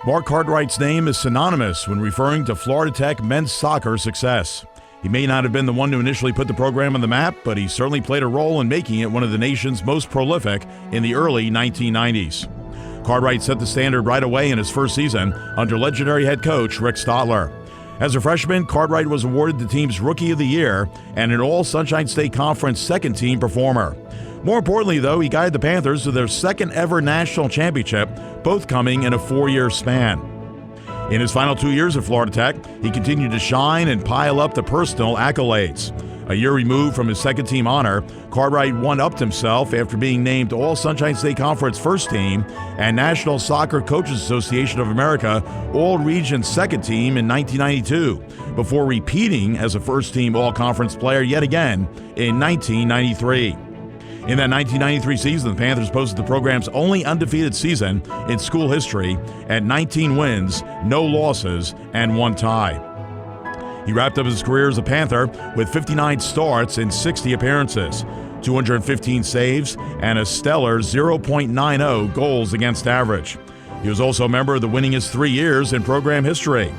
Mark Cartwright's name is synonymous when referring to Florida Tech men's soccer success. He may not have been the one to initially put the program on the map, but he certainly played a role in making it one of the nation's most prolific in the early 1990s. Cartwright set the standard right away in his first season under legendary head coach Rick Stotler. As a freshman, Cartwright was awarded the team's Rookie of the Year and an All-Sunshine State Conference second-team performer. More importantly, though, he guided the Panthers to their second-ever national championship, both coming in a 4-year span. In his final 2 years at Florida Tech, he continued to shine and pile up the personal accolades. A year removed from his second-team honor, Cartwright one-upped himself after being named All-Sunshine State Conference first team and National Soccer Coaches Association of America All-Region second team in 1992, before repeating as a first-team All-Conference player yet again in 1993. In that 1993 season, the Panthers posted the program's only undefeated season in school history at 19 wins, no losses, and 1 tie. He wrapped up his career as a Panther with 59 starts in 60 appearances, 215 saves, and a stellar 0.90 goals against average. He was also a member of the winningest 3 years in program history.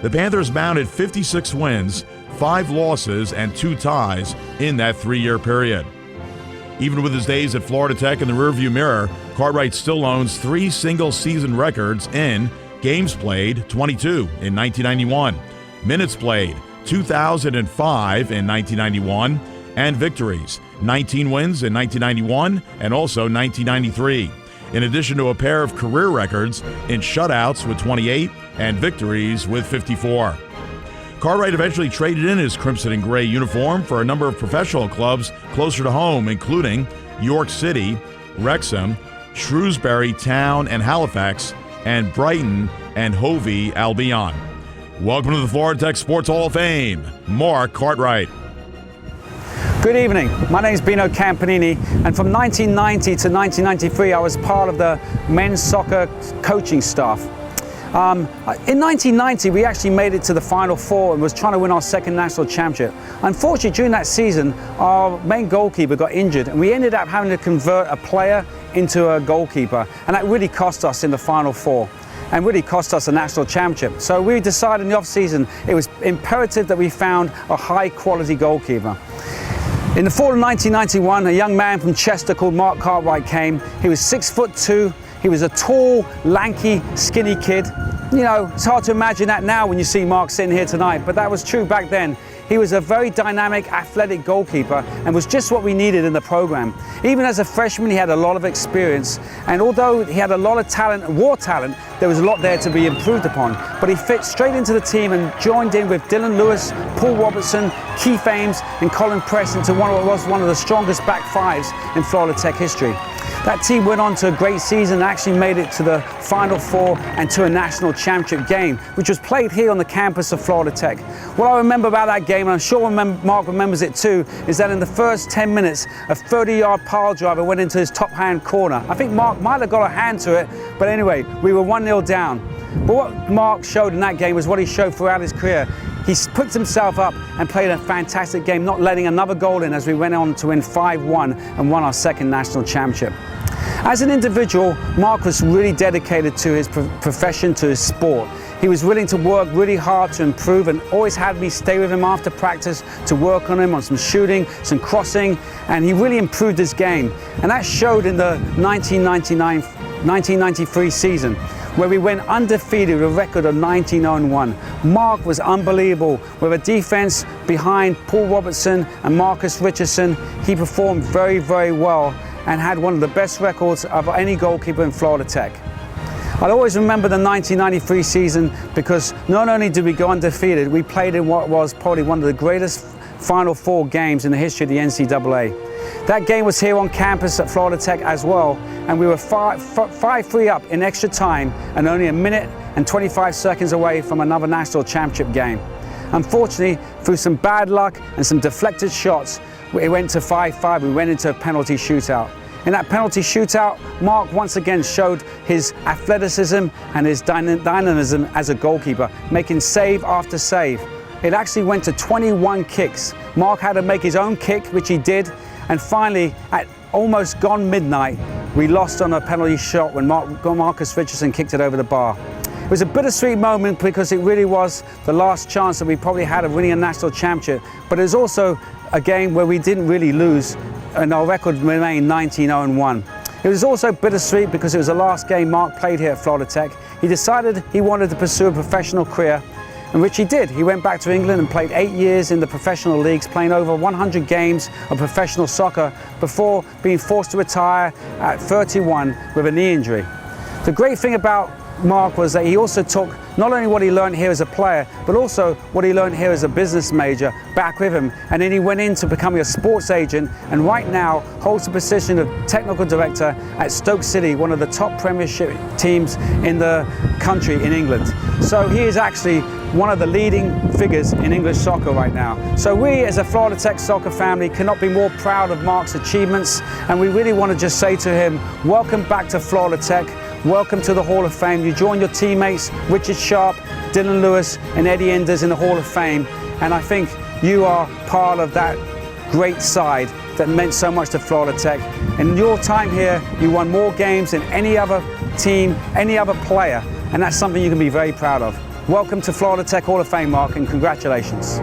The Panthers mounted 56 wins, 5 losses, and 2 ties in that 3-year period. Even with his days at Florida Tech in the rearview mirror, Cartwright still owns 3 single-season records in games played, 22 in 1991, minutes played, 2,005 in 1991, and victories, 19 wins in 1991 and also 1993, in addition to a pair of career records in shutouts with 28 and victories with 54. Cartwright eventually traded in his crimson and gray uniform for a number of professional clubs closer to home, including York City, Wrexham, Shrewsbury Town and Halifax, and Brighton and Hove Albion. Welcome to the Florida Tech Sports Hall of Fame, Mark Cartwright. Good evening. My name is Bino Campanini, and from 1990 to 1993, I was part of the men's soccer coaching staff. In 1990, we actually made it to the Final Four and was trying to win our second national championship. Unfortunately, during that season, our main goalkeeper got injured, and we ended up having to convert a player into a goalkeeper, and that really cost us in the Final Four and really cost us a national championship. So we decided in the off-season it was imperative that we found a high-quality goalkeeper. In the fall of 1991, a young man from Chester called Mark Cartwright came. He was 6'2". He was a tall, lanky, skinny kid. You know, it's hard to imagine that now when you see Mark sitting here tonight, but that was true back then. He was a very dynamic, athletic goalkeeper and was just what we needed in the program. Even as a freshman, he had a lot of experience, and although he had a lot of talent, raw talent, there was a lot there to be improved upon. But he fit straight into the team and joined in with Dylan Lewis, Paul Robertson, Keith Ames, and Colin Press into what was one of the strongest back fives in Florida Tech history. That team went on to a great season and actually made it to the Final Four and to a national championship game, which was played here on the campus of Florida Tech. What I remember about that game, and I'm sure Mark remembers it too, is that in the first 10 minutes, a 30-yard pile driver went into his top-hand corner. I think Mark might have got a hand to it, but anyway, we were 1-0 down. But what Mark showed in that game was what he showed throughout his career. He put himself up and played a fantastic game, not letting another goal in as we went on to win 5-1 and won our second national championship. As an individual, Mark was really dedicated to his profession, to his sport. He was willing to work really hard to improve and always had me stay with him after practice to work on him on some shooting, some crossing, and he really improved his game. And that showed in the 1993 season, where we went undefeated with a record of 19-1. Mark was unbelievable. With a defense behind Paul Robertson and Marcus Richardson, he performed very, very well and had one of the best records of any goalkeeper in Florida Tech. I'll always remember the 1993 season because not only did we go undefeated, we played in what was probably one of the greatest Final Four games in the history of the NCAA. That game was here on campus at Florida Tech as well, and we were 5-3 up in extra time and only a minute and 25 seconds away from another national championship game. Unfortunately, through some bad luck and some deflected shots, it went to 5-5. We went into a penalty shootout. In that penalty shootout, Mark once again showed his athleticism and his dynamism as a goalkeeper, making save after save. It actually went to 21 kicks. Mark had to make his own kick, which he did, and finally, at almost gone midnight, we lost on a penalty shot when Marcus Richardson kicked it over the bar. It was a bittersweet moment because it really was the last chance that we probably had of winning a national championship, but it was also a game where we didn't really lose and our record remained 19-0-1. It was also bittersweet because it was the last game Mark played here at Florida Tech. He decided he wanted to pursue a professional career, and which he did. He went back to England and played 8 years in the professional leagues, playing over 100 games of professional soccer before being forced to retire at 31 with a knee injury. The great thing about Mark was that he also took not only what he learned here as a player, but also what he learned here as a business major back with him. And then he went into becoming a sports agent, and right now holds the position of technical director at Stoke City, one of the top Premiership teams in the country in England. So he is actually one of the leading figures in English soccer right now. So we as a Florida Tech soccer family cannot be more proud of Mark's achievements, and we really want to just say to him, welcome back to Florida Tech. Welcome to the Hall of Fame. You join your teammates, Richard Sharp, Dylan Lewis and Eddie Enders in the Hall of Fame. And I think you are part of that great side that meant so much to Florida Tech. In your time here, you won more games than any other team, any other player. And that's something you can be very proud of. Welcome to Florida Tech Hall of Fame, Mark, and congratulations.